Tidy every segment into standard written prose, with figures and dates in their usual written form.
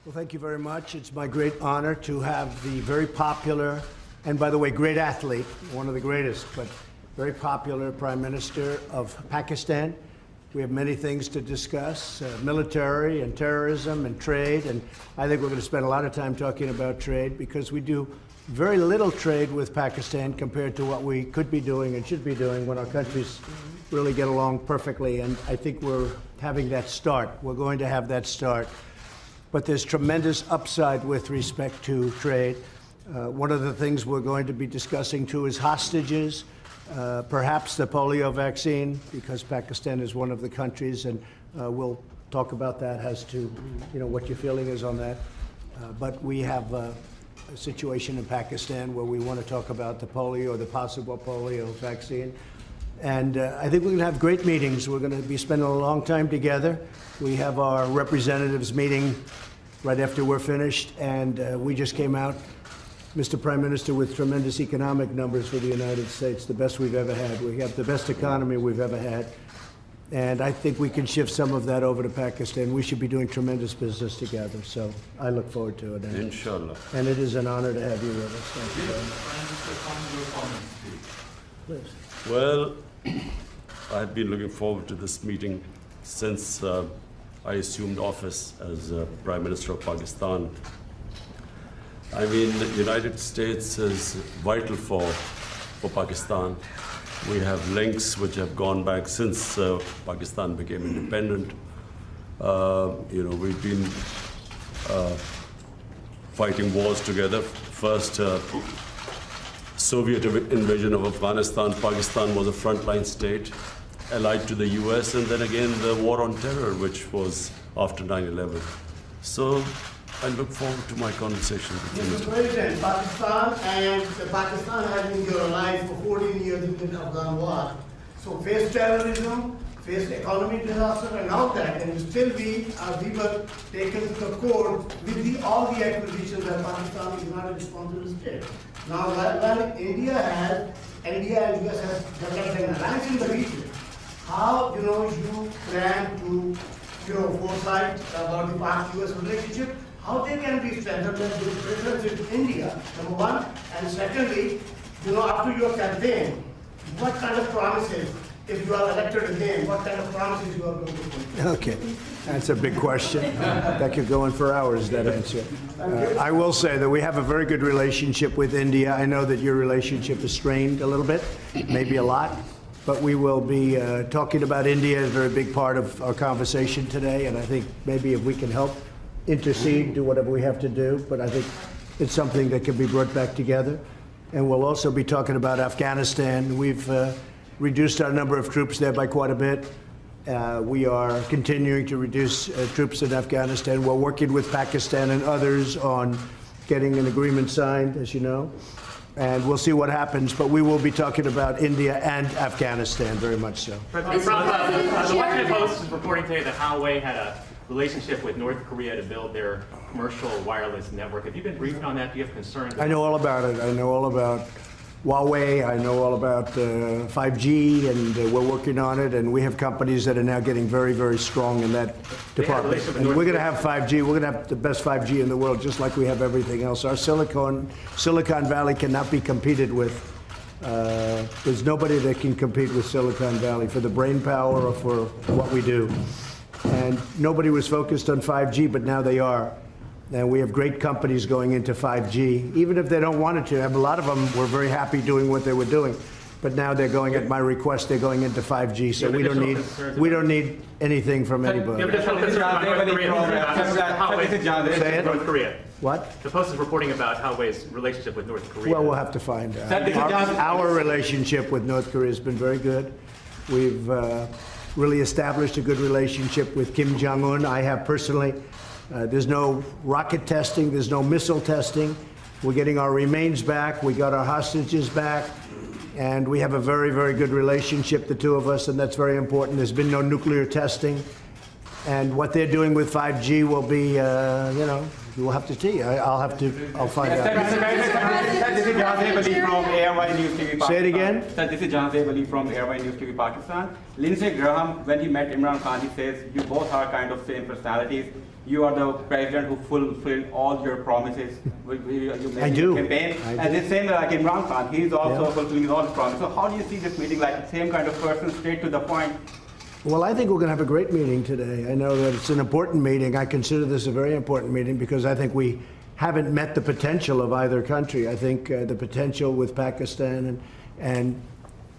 Well, thank you very much. It's my great honor to have the very popular, and by the way, great athlete, one of the greatest, but very popular Prime Minister of Pakistan. We have many things to discuss, military and terrorism and trade, and I think we're going to spend a lot of time talking about trade because we do very little trade with Pakistan compared to what we could be doing and should be doing when our countries really get along perfectly, and I think we're having that start. We're going to have that start. But there's tremendous upside with respect to trade. One of the things we're going to be discussing too is hostages, perhaps the polio vaccine, because Pakistan is one of the countries, and we'll talk about that as to what your feeling is on that. But we have a situation in Pakistan where we want to talk about the polio or the possible polio vaccine. And I think we're going to have great meetings. We're going to be spending a long time together. We have our representatives meeting right after we're finished, and we just came out, Mr. Prime Minister, with tremendous economic numbers for the United States, the best we've ever had. We have the best economy we've ever had, and I think we can shift some of that over to Pakistan. We should be doing tremendous business together, so I look forward to it. Inshallah. And it is an honor to have you with us. Thank you. Please. Well, I've been looking forward to this meeting since I assumed office as Prime Minister of Pakistan. I mean, the United States is vital for Pakistan. We have links which have gone back since Pakistan became independent. We've been fighting wars together. First, Soviet invasion of Afghanistan, Pakistan was a frontline state, allied to the US, and then again the war on terror, which was after 9/11. So I look forward to my conversation with you. Mr. President, Pakistan has been your allies for 14 years in the Afghan war. So face terrorism, face economic disaster, and all that, and still we were taken to the court with all the accusations that Pakistan is not a responsible state. Now, while India and US has developed an alliance in the region, how you plan to foresight about the Pak-US relationship? How they can be strengthened with presence in India, number one, and secondly, after your campaign, what kind of promises, if you are elected again, what kind of promises you are going to make? Okay, that's a big question. That could go on for hours, that answer. I will say that we have a very good relationship with India. I know that your relationship is strained a little bit, maybe a lot, but we will be talking about India as a very big part of our conversation today, and I think maybe if we can help intercede, do whatever we have to do, but I think it's something that can be brought back together. And we'll also be talking about Afghanistan. We've reduced our number of troops there by quite a bit. We are continuing to reduce troops in Afghanistan. We're working with Pakistan and others on getting an agreement signed, as you know, and we'll see what happens. But we will be talking about India and Afghanistan, very much so. The Washington Post is reporting today that Huawei had a relationship with North Korea to build their commercial wireless network. Have you been briefed on that? Do you have concerns? I know all about it. I know all about Huawei. I know all about 5G, and we're working on it. And we have companies that are now getting very, very strong in that department. And we're going to have 5G. We're going to have the best 5G in the world, just like we have everything else. Our Silicon Valley cannot be competed with. There's nobody that can compete with Silicon Valley for the brain power or for what we do. And nobody was focused on 5G, but now they are. And we have great companies going into 5G, even if they don't want it to. A lot of them were very happy doing what they were doing, but now they're going, at my request, they're going into 5G. So we don't need anything from anybody. North Korea. What? The Post is reporting about Huawei's relationship with North Korea. Well, we'll have to find out. Our relationship with North Korea has been very good. We've really established a good relationship with Kim Jong-un. I have personally. There's no rocket testing. There's no missile testing. We're getting our remains back. We got our hostages back. And we have a very, very good relationship, the two of us, and that's very important. There's been no nuclear testing. And what they're doing with 5G will be, we'll have to see. I'll find out. This is Jahazeb Ali from ARY News TV Pakistan. Say it again? Sir, this is Jahazeb Ali from ARY News TV Pakistan. Lindsey Graham, when he met Imran Khan, he says, you both are kind of same personalities. you are the president who fulfilled all your promises. You made I do. Your campaign. And the same like Imran Khan, he's also fulfilling all his promises. So how do you see this meeting, like the same kind of person, straight to the point? Well, I think we're going to have a great meeting today. I know that it's an important meeting. I consider this a very important meeting because I think we haven't met the potential of either country. I think the potential with Pakistan and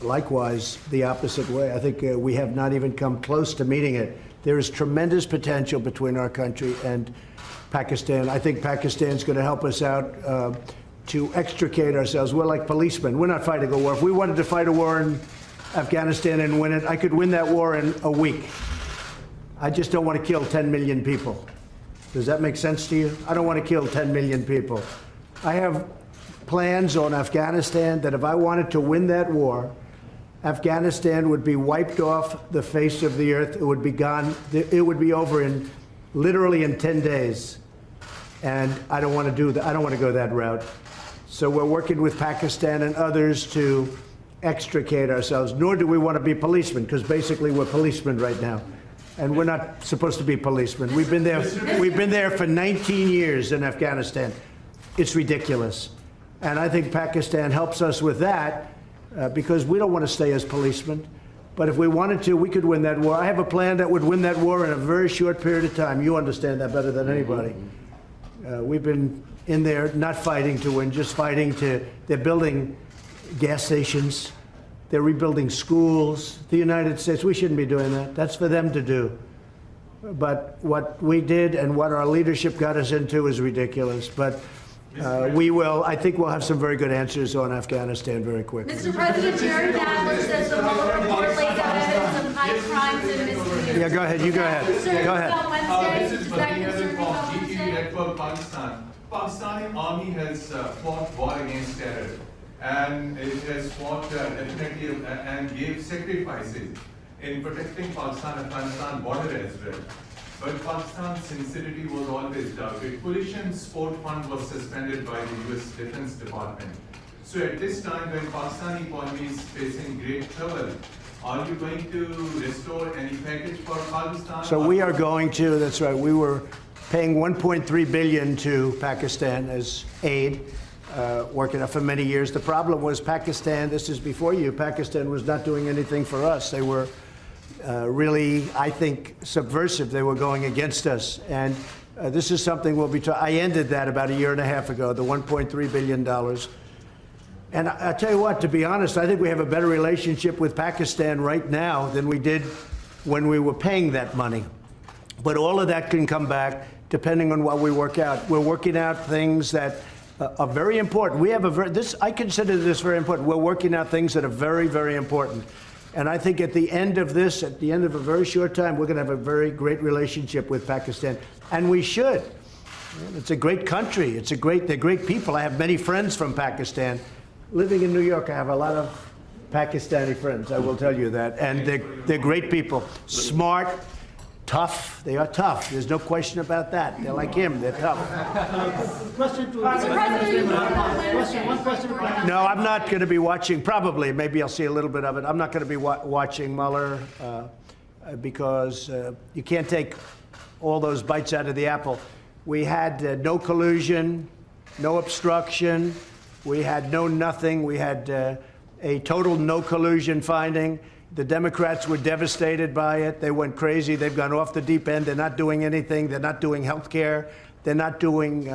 likewise the opposite way. I think we have not even come close to meeting it. There is tremendous potential between our country and Pakistan. I think Pakistan's going to help us out to extricate ourselves. We're like policemen. We're not fighting a war. If we wanted to fight a war in Afghanistan and win it, I could win that war in a week. I just don't want to kill 10 million people. Does that make sense to you? I don't want to kill 10 million people. I have plans on Afghanistan that if I wanted to win that war, Afghanistan would be wiped off the face of the earth. It would be gone. It would be over in literally in 10 days. And I don't want to do that. I don't want to go that route. So we're working with Pakistan and others to extricate ourselves, nor do we want to be policemen, because basically we're policemen right now. And we're not supposed to be policemen. We've been there for 19 years in Afghanistan. It's ridiculous. And I think Pakistan helps us with that because we don't want to stay as policemen. But if we wanted to, we could win that war. I have a plan that would win that war in a very short period of time. You understand that better than anybody. We've been in there not fighting to win, just fighting to, they're building gas stations. They're rebuilding schools. The United States, we shouldn't be doing that. That's for them to do. But what we did and what our leadership got us into is ridiculous. But I think we'll have some very good answers on Afghanistan very quickly. Mr. President, Jerry Nadler says the Mueller report lays out evidence of high crimes and misdemeanors. Yeah, go ahead. You go ahead. Go ahead. This is Martin from DTV Network Pakistan. Pakistani army has fought war against terror. And it has fought definitely and gave sacrifices in protecting Pakistan-Afghanistan border as well. But Pakistan's sincerity was always doubted. Coalition Support Fund was suspended by the US Defense Department. So at this time when Pakistani economy is facing great trouble, are you going to restore any package for Pakistan? So we are going to, that's right, we were paying $1.3 billion to Pakistan as aid. Working for many years. The problem was Pakistan, this is before you, Pakistan was not doing anything for us. They were really, I think, subversive. They were going against us. And this is something we'll be I ended that about a year and a half ago, the $1.3 billion. And I tell you what, to be honest, I think we have a better relationship with Pakistan right now than we did when we were paying that money. But all of that can come back depending on what we work out. We're working out things that are very important. We have I consider this very important. We're working out things that are very, very important. And I think at the end of this, at the end of a very short time, we're going to have a very great relationship with Pakistan. And we should. It's a great country. They're great people. I have many friends from Pakistan. Living in New York, I have a lot of Pakistani friends, I will tell you that. And they're great people. Smart, tough. They are tough. There's no question about that. They're like him. They're tough. Mr. President, one question. No, I'm not going to be watching. Probably, maybe I'll see a little bit of it. I'm not going to be watching Mueller because you can't take all those bites out of the apple. We had no collusion, no obstruction. We had no nothing. We had a total no collusion finding. The Democrats were devastated by it. They went crazy. They've gone off the deep end. They're not doing anything. They're not doing health care. They're not doing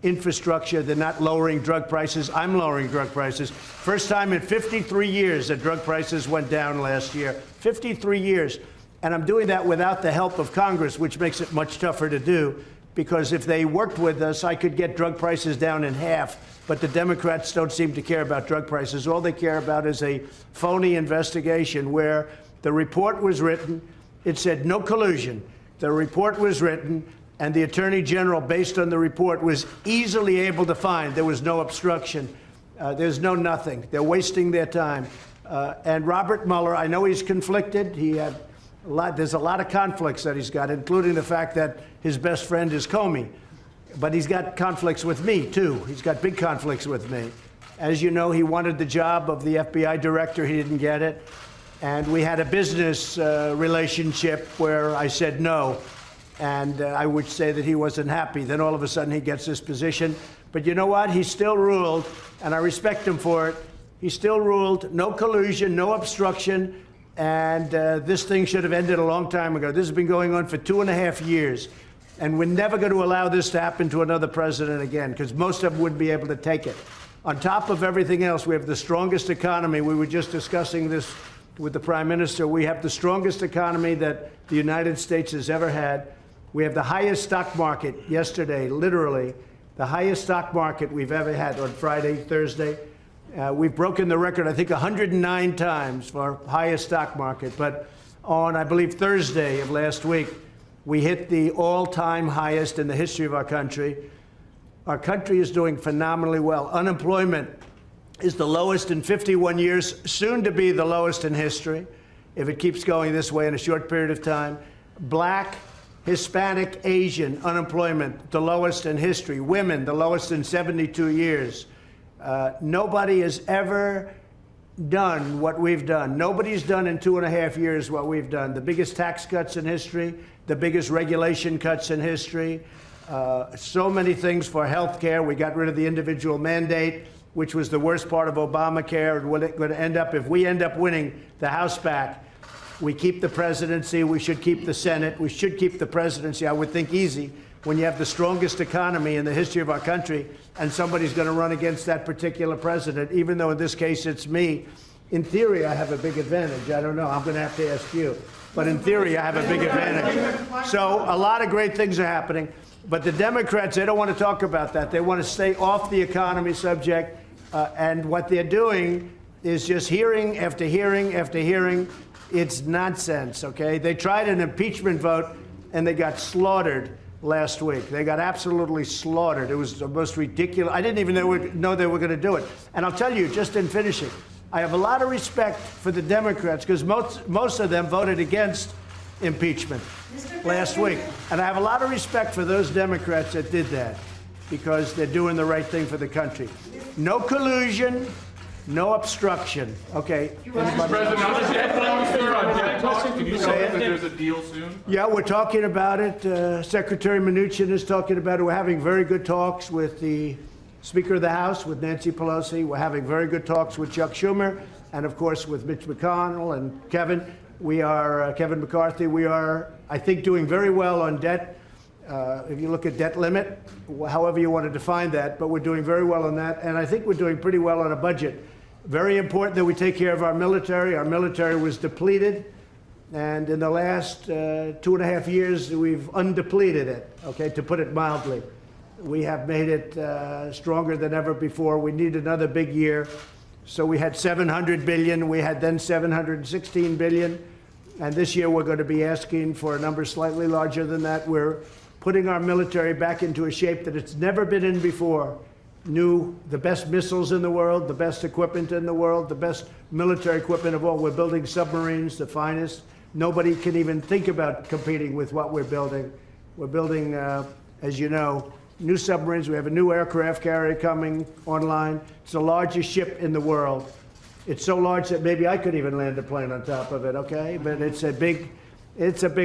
infrastructure. They're not lowering drug prices. I'm lowering drug prices. First time in 53 years that drug prices went down last year. 53 years. And I'm doing that without the help of Congress, which makes it much tougher to do. Because if they worked with us, I could get drug prices down in half. But the Democrats don't seem to care about drug prices. All they care about is a phony investigation where the report was written. It said no collusion. The report was written, and the Attorney General, based on the report, was easily able to find there was no obstruction. There's no nothing. They're wasting their time. And Robert Mueller, I know he's conflicted. There's a lot of conflicts that he's got, including the fact that his best friend is Comey. But he's got conflicts with me, too. He's got big conflicts with me. As you know, he wanted the job of the FBI director. He didn't get it. And we had a business relationship where I said no. And I would say that he wasn't happy. Then all of a sudden he gets this position. But you know what? He still ruled, and I respect him for it. He still ruled, no collusion, no obstruction, and this thing should have ended a long time ago. This has been going on for 2.5 years, and we're never going to allow this to happen to another president again, because most of them wouldn't be able to take it. On top of everything else, we have the strongest economy. We were just discussing this with the Prime Minister. We have the strongest economy that the United States has ever had. We have the highest stock market yesterday, literally, the highest stock market we've ever had on Friday, Thursday. We've broken the record, I think, 109 times for our highest stock market. But on, I believe, Thursday of last week, we hit the all-time highest in the history of our country. Our country is doing phenomenally well. Unemployment is the lowest in 51 years, soon to be the lowest in history, if it keeps going this way in a short period of time. Black, Hispanic, Asian unemployment, the lowest in history. Women, the lowest in 72 years. Nobody has ever done what we've done. Nobody's done in 2.5 years what we've done. The biggest tax cuts in history, the biggest regulation cuts in history, so many things for health care. We got rid of the individual mandate, which was the worst part of Obamacare. And what it's going to end up, if we end up winning the House back, we keep the presidency, we should keep the Senate, we should keep the presidency, I would think easy, when you have the strongest economy in the history of our country and somebody's going to run against that particular president, even though in this case it's me. In theory, I have a big advantage. I don't know. I'm going to have to ask you. But in theory, I have a big advantage. So a lot of great things are happening. But the Democrats, they don't want to talk about that. They want to stay off the economy subject. And what they're doing is just hearing after hearing after hearing. It's nonsense, okay? They tried an impeachment vote, and they got slaughtered last week. They got absolutely slaughtered. It was the most ridiculous. I didn't even know they were going to do it. And I'll tell you, just in finishing, I have a lot of respect for the Democrats, because most of them voted against impeachment last week. And I have a lot of respect for those Democrats that did that, because they're doing the right thing for the country. No collusion, no obstruction. Okay. Mr. President, on the debt talk, can you say that there's a deal soon? Yeah, we're talking about it. Secretary Mnuchin is talking about it. We're having very good talks with the Speaker of the House, with Nancy Pelosi. We're having very good talks with Chuck Schumer, and of course with Mitch McConnell and Kevin. We are, Kevin McCarthy, we are, I think, doing very well on debt. If you look at debt limit, however you want to define that, but we're doing very well on that. And I think we're doing pretty well on a budget. Very important that we take care of our military. Our military was depleted, and in the last 2.5 years, we've undepleted it, okay, to put it mildly. We have made it stronger than ever before. We need another big year. So we had $700 billion. We had then $716 billion. And this year, we're going to be asking for a number slightly larger than that. We're putting our military back into a shape that it's never been in before. The best missiles in the world, the best equipment in the world, the best military equipment of all. We're building submarines, the finest. Nobody can even think about competing with what we're building. We're building, as you know, new submarines. We have a new aircraft carrier coming online. It's the largest ship in the world. It's so large that maybe I could even land a plane on top of it, okay? But it's a big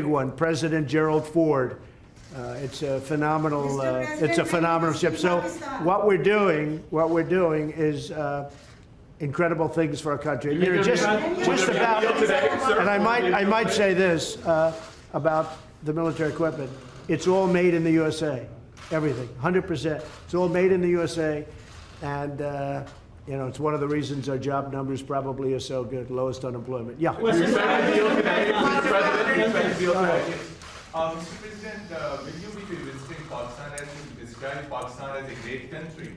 one. President Gerald Ford. It's a phenomenal ship. So what we're doing is incredible things for our country. And, you know, just about, and I might say this about the military equipment. It's all made in the USA. Everything, 100%. It's all made in the USA, and you know, it's one of the reasons our job numbers probably are so good, lowest unemployment. Yeah. You expect a deal today, Mr. President? You expect a deal today? Mr. President, will you be visiting Pakistan, as you described Pakistan as a great country?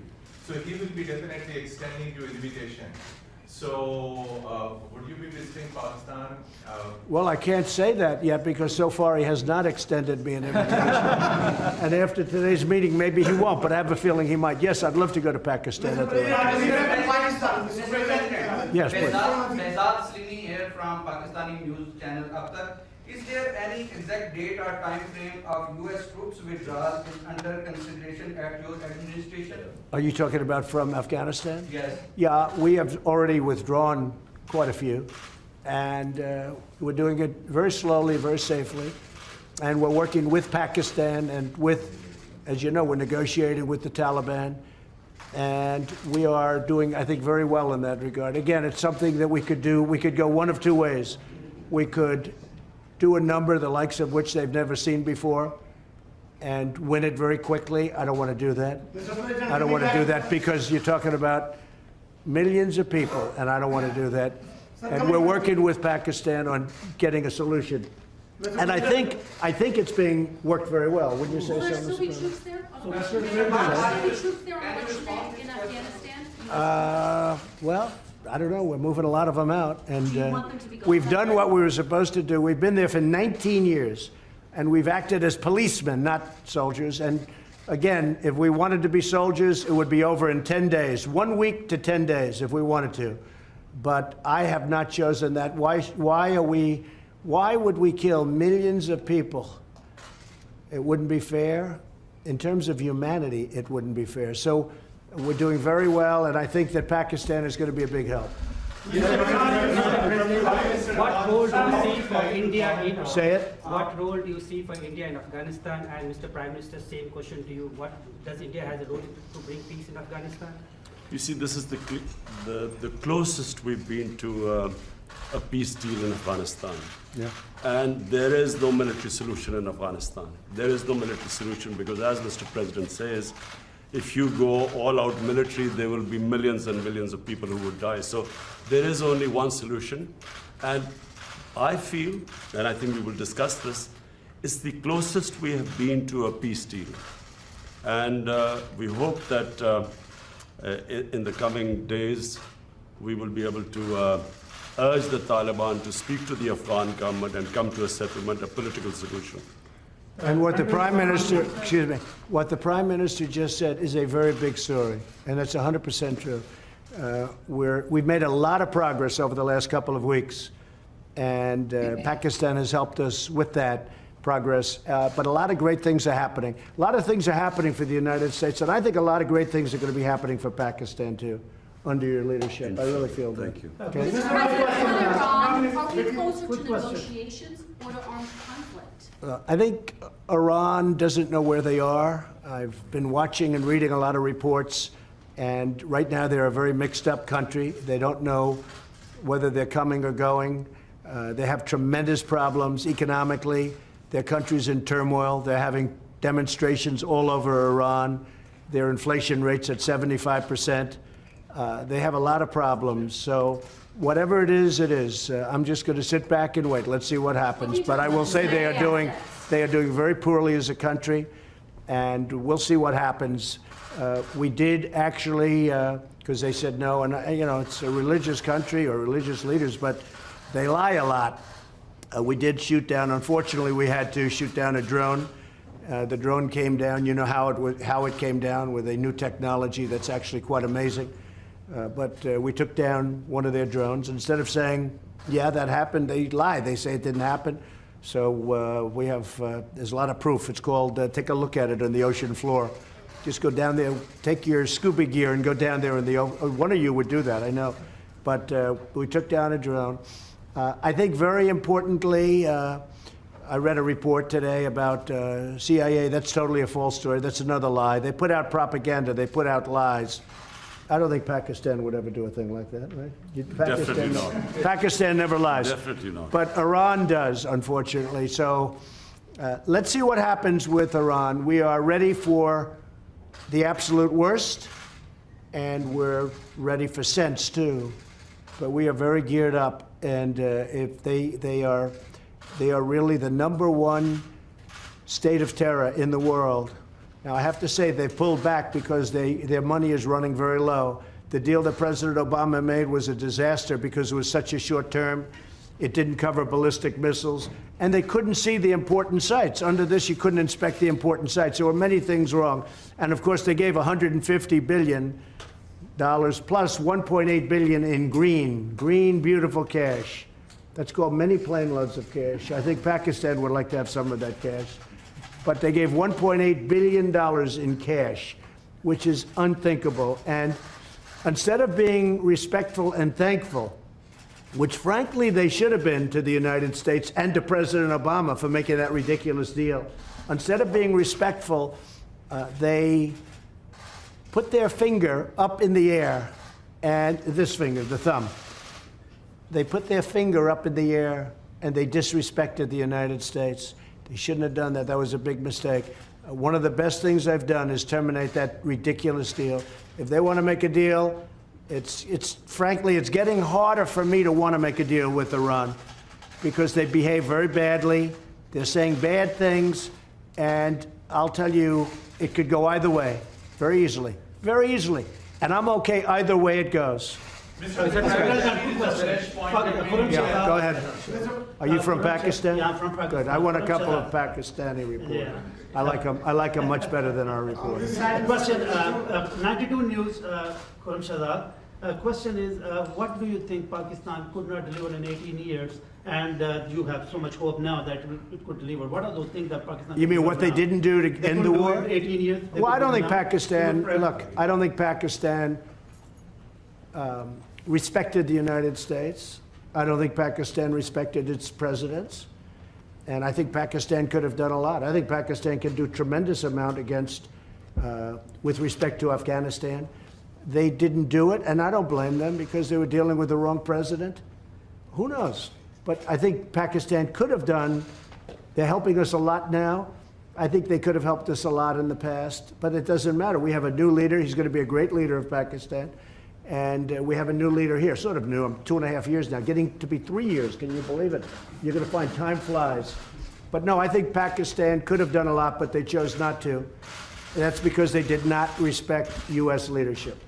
So he will be definitely extending your invitation. So would you be visiting Pakistan? Well, I can't say that yet, because so far he has not extended me an invitation. And after today's meeting, maybe he won't, but I have a feeling he might. Yes, I'd love to go to Pakistan. Yes, please. Behzad Salimi here from Pakistani news channel Akhtar. Is there any exact date or time frame of U.S. troops withdrawal under consideration at your administration? Are you talking about from Afghanistan? Yes. Yeah, we have already withdrawn quite a few, and we're doing it very slowly, very safely. and we're working with Pakistan and with, as you know, we're negotiating with the Taliban. And we are doing, I think, very well in that regard. Again, it's something that we could do. We could go one of two ways. We could do a number the likes of which they've never seen before and win it very quickly. I don't want to do that. I don't want to do that because you're talking about millions of people, and I don't want to do that. And we're working with Pakistan on getting a solution. And I think it's being worked very well. Wouldn't you say so, Will there still be Mr. troops there on election day? Will there be troops there on election day in Afghanistan? Well, I don't know. We're moving a lot of them out, and Do you want them to be going we've done forward? what we were supposed to do. We've been there for 19 years, and we've acted as policemen, not soldiers. And again, if we wanted to be soldiers, it would be over in 10 days, 1 week to 10 days, if we wanted to. But I have not chosen that. Why would we kill millions of people? It wouldn't be fair. In terms of humanity, it wouldn't be fair. So we're doing very well, and I think that Pakistan is going to be a big help. What role do you see for India in? Say it. What role do you see for India in Afghanistan? And Mr. Prime Minister, same question to you. What does India has a role to bring peace in Afghanistan? You see, this is the closest we've been to a peace deal in Afghanistan. Yeah. And there is no military solution in Afghanistan. There is no military solution because, as Mr. President says, if you go all out military, there will be millions and millions of people who would die. So there is only one solution. And I feel, and I think we will discuss this, it's the closest we have been to a peace deal. And we hope that in the coming days, we will be able to urge the Taliban to speak to the Afghan government and come to a settlement, a political solution. And what the Prime Minister, excuse me, what the Prime Minister just said is a very big story, and that's 100% true. We've made a lot of progress over the last couple of weeks, and Pakistan has helped us with that progress. But a lot of great things are happening. A lot of things are happening for the United States, and I think a lot of great things are going to be happening for Pakistan, too, under your leadership. I really feel that. Thank you. Okay. Mr. President, with Iran, are we closer to negotiations or to armed conflict? I think Iran doesn't know where they are. I've been watching and reading a lot of reports, and right now they're a very mixed up country. They don't know whether they're coming or going. They have tremendous problems economically. Their country's in turmoil. They're having demonstrations all over Iran. Their inflation rate's at 75%. They have a lot of problems. So whatever it is, it is. I'm just going to sit back and wait. Let's see what happens. But I will say they are doing very poorly as a country, and we'll see what happens. We did actually, because they said no, and it's a religious country or religious leaders, but they lie a lot. We did shoot down. Unfortunately, we had to shoot down a drone. The drone came down. You know how it came down, with a new technology that's actually quite amazing. But we took down one of their drones. Instead of saying, yeah, that happened, they lie. They say it didn't happen. So we have, there's a lot of proof. It's called, take a look at it on the ocean floor. Just go down there, take your scuba gear and go down there in the ocean. One of you would do that, I know. But we took down a drone. I think very importantly, I read a report today about CIA. That's totally a false story. That's another lie. They put out propaganda. They put out lies. I don't think Pakistan would ever do a thing like that, right? Definitely not. Pakistan never lies. Definitely not. But Iran does, unfortunately. So let's see what happens with Iran. We are ready for the absolute worst, and we're ready for sense, too. But we are very geared up. And if they are really the #1 state of terror in the world. Now, I have to say they've pulled back because their money is running very low. The deal that President Obama made was a disaster because it was such a short term. It didn't cover ballistic missiles, and they couldn't see the important sites. Under this, you couldn't inspect the important sites. There were many things wrong. And of course, they gave $150 billion plus $1.8 billion in green, beautiful cash. That's called many plane loads of cash. I think Pakistan would like to have some of that cash. But they gave $1.8 billion in cash, which is unthinkable. And instead of being respectful and thankful, which frankly they should have been to the United States and to President Obama for making that ridiculous deal. Instead of being respectful, they put their finger up in the air, and this finger, the thumb, they put their finger up in the air and they disrespected the United States. They shouldn't have done that. That was a big mistake. One of the best things I've done is terminate that ridiculous deal. If they want to make a deal, frankly, it's getting harder for me to want to make a deal with Iran because they behave very badly. They're saying bad things, and I'll tell you, it could go either way, very easily, very easily. And I'm okay either way it goes. Mr. Yeah, go ahead. Are you from Pakistan? Yeah, I'm from Pakistan. Good. I want a couple of Pakistani reporters. Yeah. I like them much better than our reporters. Question, 92 News, Khurram Shahzad. Question is, what do you think Pakistan could not deliver in 18 years, and you have so much hope now that it could deliver? What are those things that Pakistan? You mean what they didn't do to end the war? 18 years. Well, I don't think Pakistan. Look, I don't think Pakistan respected the United States. I don't think Pakistan respected its presidents. And I think Pakistan could have done a lot. I think Pakistan can do a tremendous amount with respect to Afghanistan. They didn't do it, and I don't blame them because they were dealing with the wrong president. Who knows? But I think Pakistan could have done. They're helping us a lot now. I think they could have helped us a lot in the past, but it doesn't matter. We have a new leader. He's going to be a great leader of Pakistan. And we have a new leader here, sort of new. I'm 2.5 years now, getting to be 3 years. Can you believe it? You're going to find time flies. But no, I think Pakistan could have done a lot, but they chose not to. And that's because they did not respect U.S. leadership.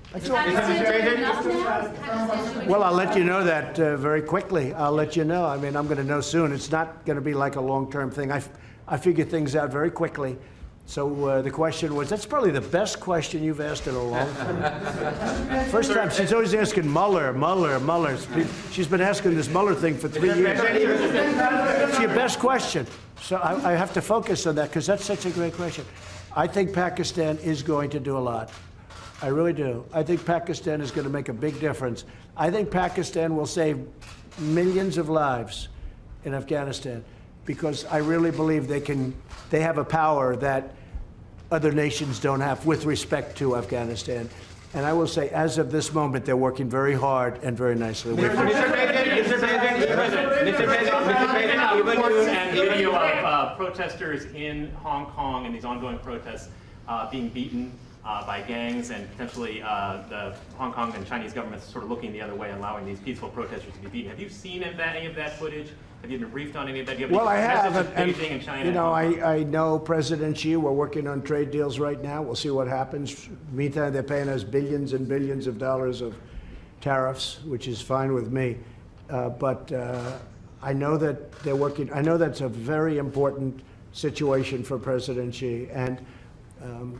Well, I'll let you know that very quickly. I'll let you know. I mean, I'm going to know soon. It's not going to be like a long-term thing. I figure things out very quickly. So the question was, that's probably the best question you've asked in a long time. First time, she's always asking Mueller. She's been asking this Mueller thing for 3 years. It's your best question. So I have to focus on that because that's such a great question. I think Pakistan is going to do a lot. I really do. I think Pakistan is going to make a big difference. I think Pakistan will save millions of lives in Afghanistan because I really believe they have a power that other nations don't have with respect to Afghanistan. And I will say, as of this moment, they're working very hard and very nicely with and video of protesters in Hong Kong and these ongoing protests being beaten by gangs, and potentially the Hong Kong and Chinese governments sort of looking the other way and allowing these peaceful protesters to be beaten. Have you seen any of that footage? Have you been briefed on any of that? Do you have well, I have, and Beijing and China? You know, I know President Xi. We're working on trade deals right now. We'll see what happens. Meantime, they're paying us billions and billions of dollars of tariffs, which is fine with me. But I know that they're working. I know that's a very important situation for President Xi. And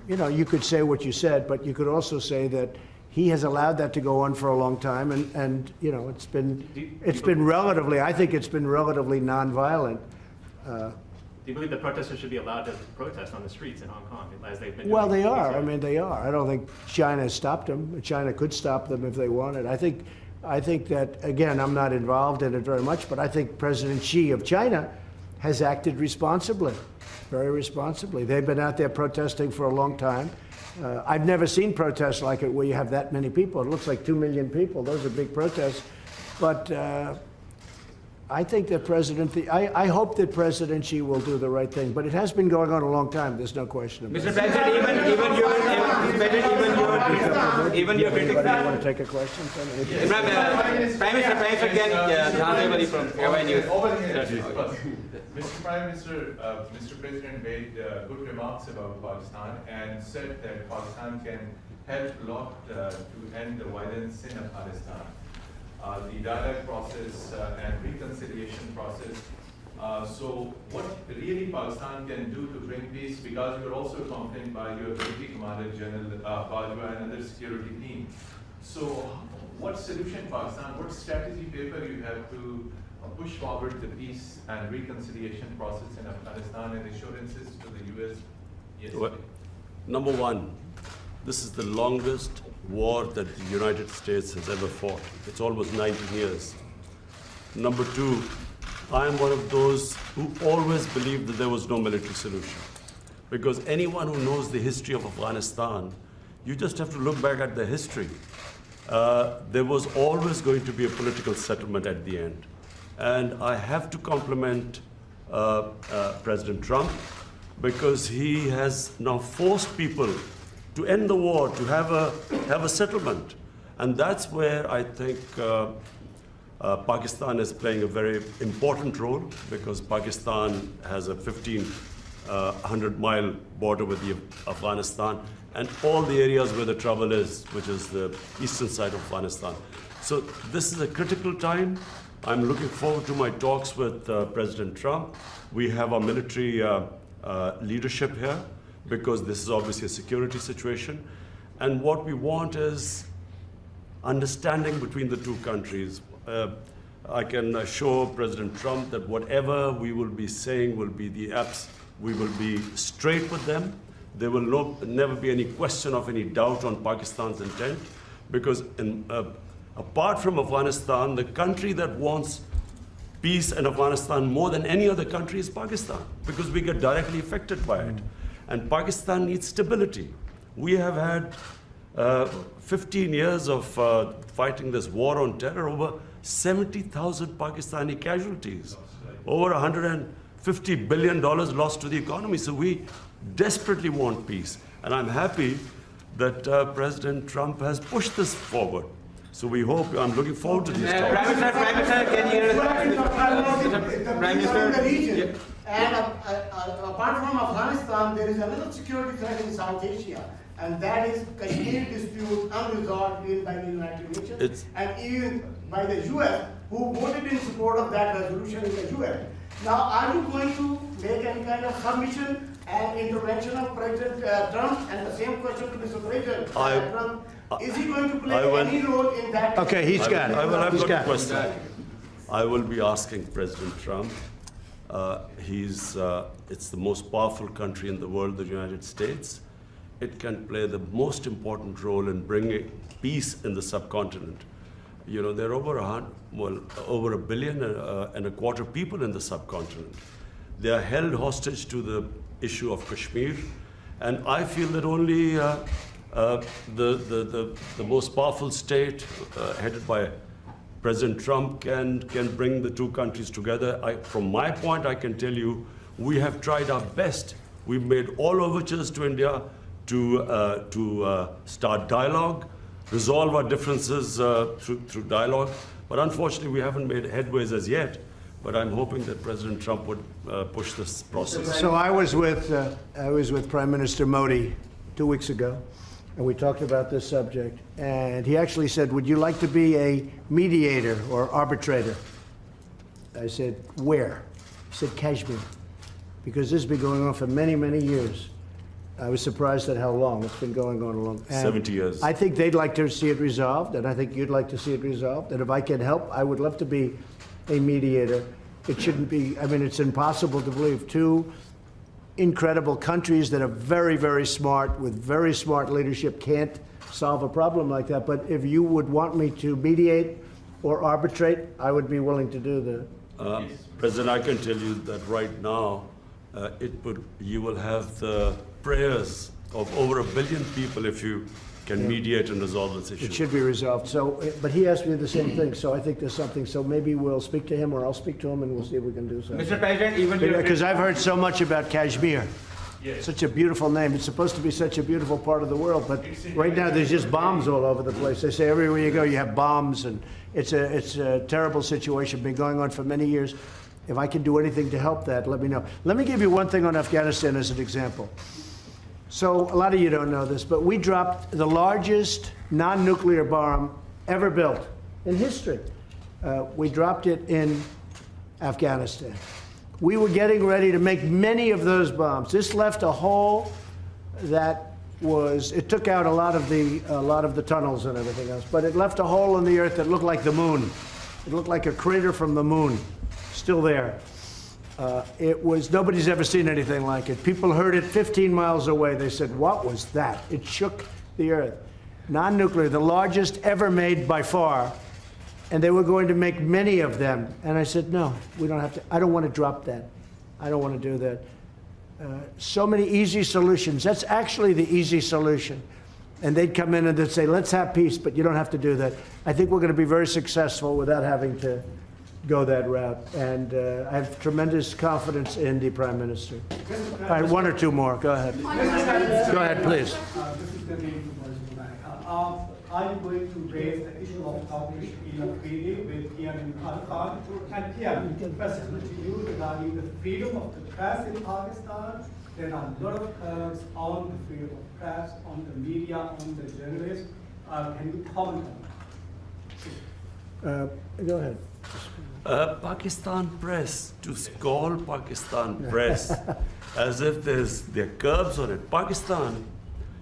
you know, you could say what you said, but you could also say that he has allowed that to go on for a long time, and you know, it's been relatively. I think it's been relatively nonviolent. Do you believe the protesters should be allowed to protest on the streets in Hong Kong as they've been? Well, they are. I mean, they are. I don't think China has stopped them. China could stop them if they wanted. I think that, again, I'm not involved in it very much, but I think President Xi of China has acted responsibly, very responsibly. They've been out there protesting for a long time. I've never seen protests like it where you have that many people. It looks like 2 million people. Those are big protests. But I think that I hope that President Xi will do the right thing. But it has been going on a long time. There's no question about it. Mr. President, even your critics. Anybody want to take a question? Imran, Prime Minister again, Jhanwari from OI News. Mr. Prime Minister, Mr. President made good remarks about Pakistan and said that Pakistan can help a lot to end the violence in Afghanistan. The dialogue process and reconciliation process. So what really Pakistan can do to bring peace, because you are also accompanied by your military commander, General Bajwa, and other security team. So what solution Pakistan, what strategy paper you have to push forward the peace and reconciliation process in Afghanistan and assurances to the U.S.? Yes. Well, number one, this is the longest war that the United States has ever fought. It's almost 19 years. Number two, I am one of those who always believed that there was no military solution. Because anyone who knows the history of Afghanistan, you just have to look back at the history. There was always going to be a political settlement at the end. And I have to compliment President Trump, because he has now forced people to end the war, to have a settlement. And that's where I think Pakistan is playing a very important role, because Pakistan has a 1,500-mile border with Afghanistan, and all the areas where the trouble is, which is the eastern side of Afghanistan. So this is a critical time. I'm looking forward to my talks with President Trump. We have our military leadership here, because this is obviously a security situation. And what we want is understanding between the two countries. I can assure President Trump that whatever we will be saying will be we will be straight with them. There will never be any question of any doubt on Pakistan's intent, because apart from Afghanistan, the country that wants peace in Afghanistan more than any other country is Pakistan, because we get directly affected by it. And Pakistan needs stability. We have had 15 years of fighting this war on terror, over 70,000 Pakistani casualties, over $150 billion lost to the economy. So we desperately want peace. And I'm happy that President Trump has pushed this forward. So we hope, I'm looking forward to these talks. Prime Minister, can you... Prime Minister, in the region. And apart from Afghanistan, there is another security threat in South Asia, and that is Kashmir dispute unresolved by the United Nations, and even by the US, who voted in support of that resolution in the UN. Now, are you going to make any kind of submission and intervention of President Trump? And the same question to Mr. President Trump. Is he going to play any role in that? Okay, he's got it. I will have got a question. I will be asking President Trump. It's the most powerful country in the world, the United States. It can play the most important role in bringing peace in the subcontinent. You know, there are over 1.25 billion people in the subcontinent. They are held hostage to the issue of Kashmir, and I feel that only the most powerful state, headed by President Trump, can bring the two countries together. From my point, I can tell you, we have tried our best. We've made all overtures to India to start dialogue, resolve our differences through dialogue. But unfortunately, we haven't made headways as yet. But I'm hoping that President Trump would push this process. So I was with Prime Minister Modi 2 weeks ago, and we talked about this subject. And he actually said, "Would you like to be a mediator or arbitrator?" I said, "Where?" He said, "Kashmir," because this has been going on for many, many years. I was surprised at how long it's been going on along. 70 years. I think they'd like to see it resolved, and I think you'd like to see it resolved. And if I can help, I would love to be a mediator. It shouldn't be, I mean, it's impossible to believe two incredible countries that are very, very smart, with very smart leadership, can't solve a problem like that. But if you would want me to mediate or arbitrate, I would be willing to do that. President, I can tell you that right now, you will have the prayers of over 1 billion people if you can mediate and resolve this issue. It should be resolved. So, but he asked me the same thing, so I think there's something. So maybe we'll speak to him, or I'll speak to him, and we'll see if we can do something. Mr. President, because I've heard so much about Kashmir. Yes. Such a beautiful name. It's supposed to be such a beautiful part of the world, but right now there's just bombs all over the place. They say everywhere you go you have bombs, and it's a terrible situation. Been going on for many years. If I can do anything to help that, let me know. Let me give you one thing on Afghanistan as an example. So a lot of you don't know this, but we dropped the largest non-nuclear bomb ever built in history. We dropped it in Afghanistan. We were getting ready to make many of those bombs. This left a hole that it took out a lot of the tunnels and everything else, but it left a hole in the earth that looked like the moon. It looked like a crater from the moon, still there. Nobody's ever seen anything like it. People heard it 15 miles away. They said, "What was that?" It shook the earth. Non-nuclear, the largest ever made by far, and they were going to make many of them. And I said, no, we don't have to. I don't want to drop that. I don't want to do that. So many easy solutions. That's actually the easy solution. And they'd come in and they'd say, let's have peace, but you don't have to do that. I think we're going to be very successful without having to go that route. And I have tremendous confidence in the Prime Minister. All right, one or two more. Go ahead. Go ahead, please. Are you going to raise the issue of public in a treaty with Imran Khan and the President to you regarding the freedom of the press in Pakistan? There are a lot of curbs on the freedom of press, on the media, on the journalists. Can you comment on that? Go ahead. Pakistan press, to call Pakistan press as if there are curbs on it. Pakistan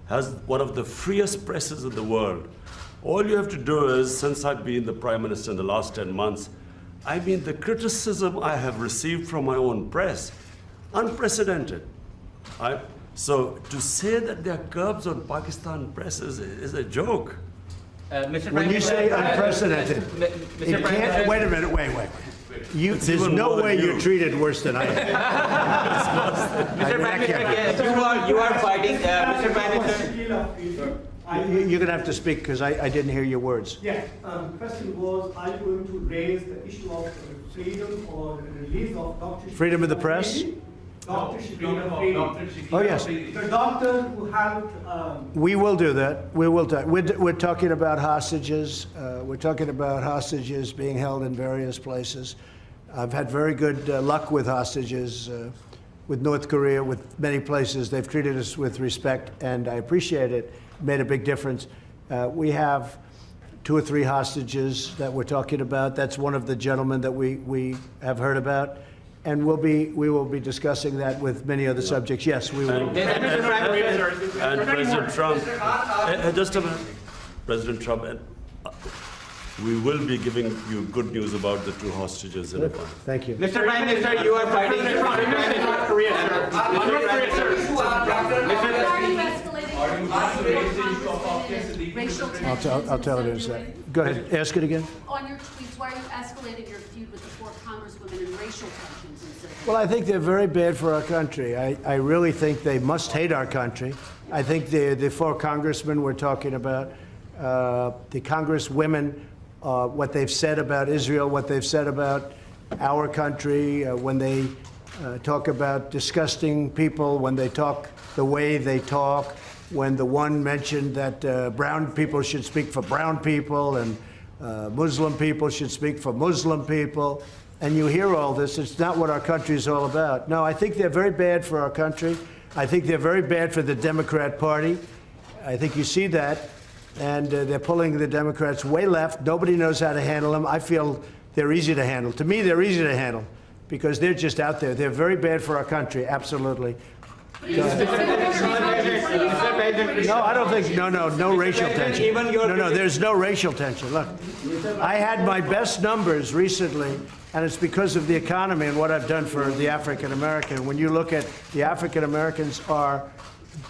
has one of the freest presses in the world. All you have to do is, since I've been the Prime Minister in the last 10 months, I mean, the criticism I have received from my own press, unprecedented. So to say that there are curbs on Pakistan press is a joke. When you say unprecedented, it can't, wait a minute, wait. There's no way you're treated worse than I am. Mr. Prime Minister, you are fighting, Mr. Prime Minister. You're going to have to speak because I didn't hear your words. Yes, the question was, are you going to raise the issue of freedom or the release of doctor? Freedom of the press? Doctor freedom. Oh, yes. The doctor who helped. We will do that. We will. We're talking about hostages. We're talking about hostages being held in various places. I've had very good luck with hostages, with North Korea, with many places. They've treated us with respect, and I appreciate it. Made a big difference. We have 2 or 3 hostages that we're talking about. That's one of the gentlemen that we have heard about. And we will be discussing that with many other subjects. Yes, we will. And President Trump, just a minute, President Trump, and we will be giving you good news about the 2 hostages in a while. Thank you. Mr. Prime Minister, you are fighting. North Korea, sir. North Korea, sir. I'll tell it in a second. Go ahead. Ask it again. On your tweets, why are you escalating your feud with the 4 congresswomen and racial tensions and so forth? Well, I think they're very bad for our country. I really think they must hate our country. I think the 4 congressmen we're talking about, the congresswomen, what they've said about Israel, what they've said about our country, when they talk about disgusting people, when they talk the way they talk, when the one mentioned that brown people should speak for brown people and Muslim people should speak for Muslim people, and you hear all this, it's not what our country is all about. No, I think they're very bad for our country. I think they're very bad for the Democrat Party. I think you see that, and they're pulling the Democrats way left. Nobody knows how to handle them. I feel they're easy to handle. To me, they're easy to handle because they're just out there. They're very bad for our country, absolutely. No, I don't think, no racial tension. No, there's no racial tension. Look, I had my best numbers recently, and it's because of the economy and what I've done for the African American. When you look at the African Americans are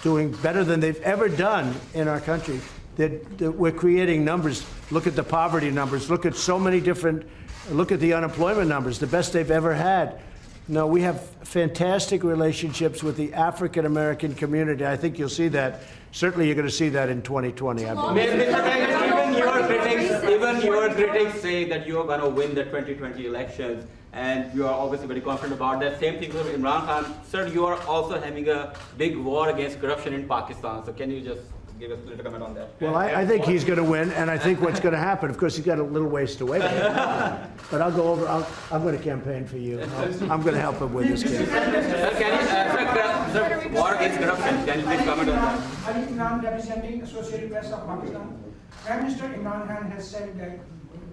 doing better than they've ever done in our country. We're creating numbers. Look at the poverty numbers. Look at so many different, look at the unemployment numbers, the best they've ever had. No, we have fantastic relationships with the African American community. I think you'll see that. Certainly, you're going to see that in 2020. I believe. Mr. President, even your critics say that you are going to win the 2020 elections, and you are obviously very confident about that. Same thing with Imran Khan. Sir, you are also having a big war against corruption in Pakistan. So can you just give us a little comment on that? Well, I think he's going to win, and I think what's going to happen, of course, he's got a little ways to wait. But I'll go over, I'm going to campaign for you. I'm going to help him with this campaign. Sir, war against corruption, can you please comment on that? Ali Imran, representing Associated Press of Pakistan. Prime Minister Imran Khan has said that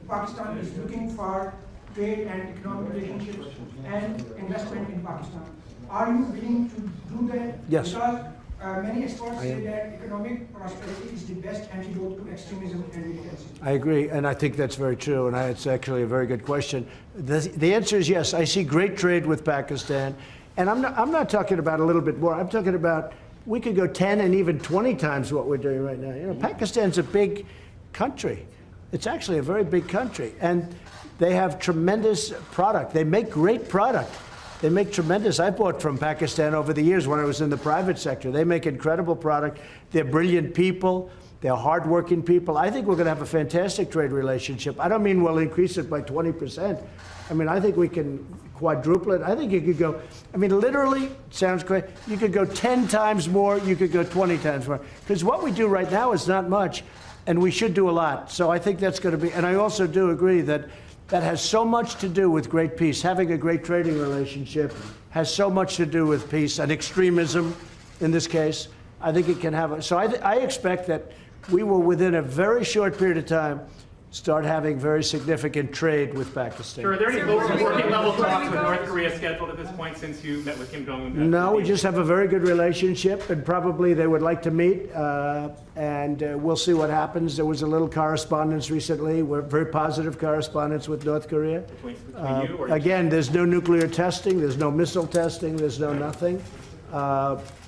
Pakistan is looking for trade and economic relationships and investment in Pakistan. Are you willing to do that? Yes. Because many experts say that economic prosperity is the best antidote to extremism and militancy. I agree, and I think that's very true, and it's actually a very good question. The answer is yes. I see great trade with Pakistan, and I'm not talking about a little bit more. I'm talking about we could go 10 and even 20 times what we're doing right now. You know, Pakistan's a big country. It's actually a very big country. And they have tremendous product. They make great product. They make tremendous. I bought from Pakistan over the years when I was in the private sector. They make incredible product. They're brilliant people. They're hardworking people. I think we're going to have a fantastic trade relationship. I don't mean we'll increase it by 20%. I mean, I think we can quadruple it. I think you could go, I mean, literally, sounds crazy, you could go 10 times more, you could go 20 times more. Because what we do right now is not much, and we should do a lot. So I think that's going to be, and I also do agree that that has so much to do with great peace. Having a great trading relationship has so much to do with peace and extremism in this case. I think it can have a, so I expect that we will, within a very short period of time, start having very significant trade with Pakistan. Sure. Are there any working level talks with North Korea scheduled at this point since you met with Kim Jong-un? No, we just have a very good relationship, and probably they would like to meet, and we'll see what happens. There was a little correspondence recently, very positive correspondence with North Korea. Between you or again, there's no nuclear testing, there's no missile testing, there's no nothing.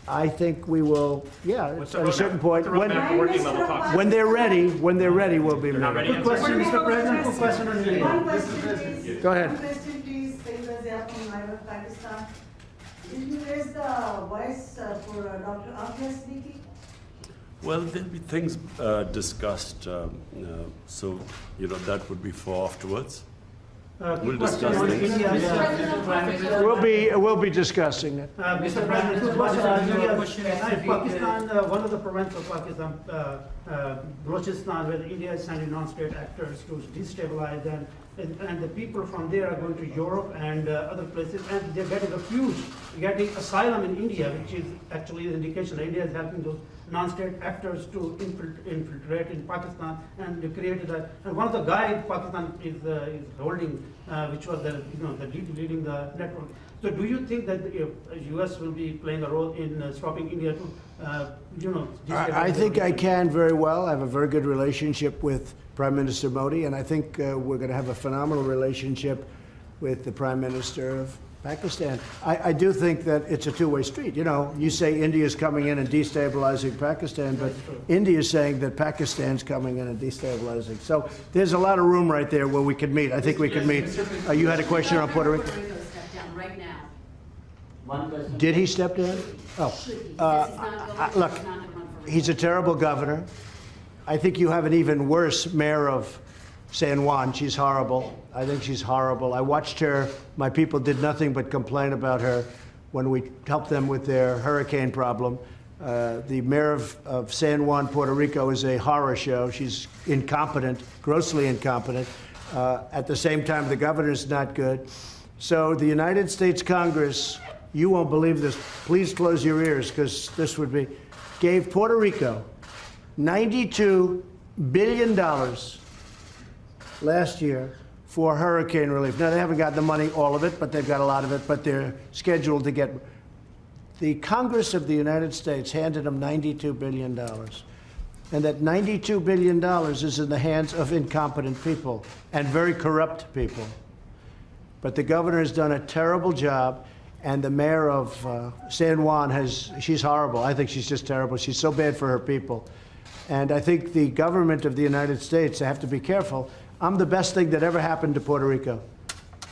I think we will, yeah, at a certain point, when they're ready, we'll be ready. Good question, Mr. President. Good question on India. One question, please. Go ahead. One question, please. Pakistan. Did you raise the voice for Dr. Afia speaking? Well, there'll be things discussed, so that would be for afterwards. We'll discuss things. We'll be discussing it. Mr. President, Pakistan, one of the provinces of Pakistan, Balochistan, where India is sending non-state actors to destabilize, and the people from there are going to Europe and other places, and they're getting asylum in India, which is actually an indication that India is helping those non-state actors to infiltrate in Pakistan, and they created that. And one of the guys Pakistan is holding, which was leading the network. So, do you think that the U.S. will be playing a role in stopping India to, I think I can very well. I have a very good relationship with Prime Minister Modi, and I think we're going to have a phenomenal relationship with the Prime Minister of Pakistan. I do think that it's a two-way street. You say India is coming in and destabilizing Pakistan, but India is saying that Pakistan's coming in and destabilizing. So there's a lot of room right there where we could meet. I think we could meet. You had a question on Puerto Rico? Right now. One question. Did he step down? Oh, look, he's a terrible governor. I think you have an even worse mayor of San Juan. She's horrible. I think she's horrible. I watched her. My people did nothing but complain about her when we helped them with their hurricane problem. The mayor of San Juan, Puerto Rico, is a horror show. She's incompetent, grossly incompetent. At the same time, the governor's not good. So the United States Congress, you won't believe this. Please close your ears, because this would be, gave Puerto Rico $92 billion last year for hurricane relief. Now, they haven't got the money, all of it, but they've got a lot of it, but they're scheduled to get. The Congress of the United States handed them $92 billion. And that $92 billion is in the hands of incompetent people and very corrupt people. But the governor has done a terrible job, and the mayor of San Juan she's horrible. I think she's just terrible. She's so bad for her people. And I think the government of the United States, they have to be careful. I'm the best thing that ever happened to Puerto Rico,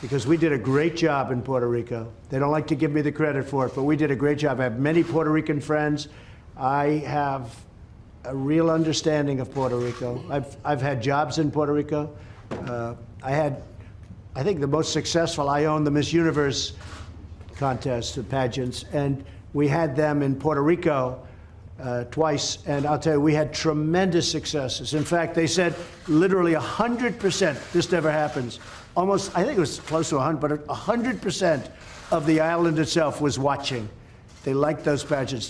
because we did a great job in Puerto Rico. They don't like to give me the credit for it, but we did a great job. I have many Puerto Rican friends. I have a real understanding of Puerto Rico. I've had jobs in Puerto Rico. I think the most successful, I owned the Miss Universe contest, the pageants, and we had them in Puerto Rico twice, and I'll tell you, we had tremendous successes. In fact, they said literally 100%, this never happens, almost, I think it was close to 100, but 100% of the island itself was watching. They liked those pageants.